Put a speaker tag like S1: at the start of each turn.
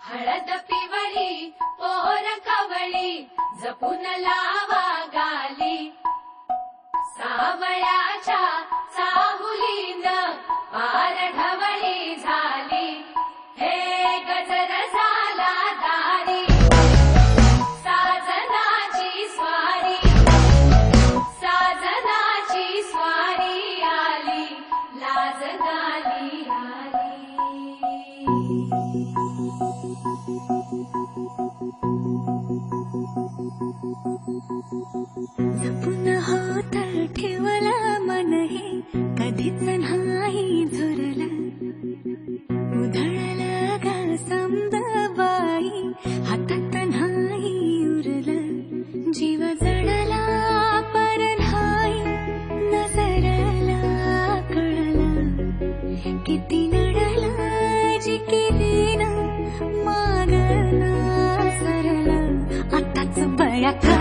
S1: हळद पिवळी पोर कवळी जपून लावा गाली सावळ्याच्या चाहुलीन पार ढवळी झाली हे गजर झाला दारी साजनाची स्वारी आली लाज गाली
S2: जपून होत ठेवला मन हे कधीच नाही झुरला उधळला गा समजाबाई हातात नाही उरला जीव जडला पर नाही नजरला कळला किती नडला जी केली ना मागना सरला आताच बळका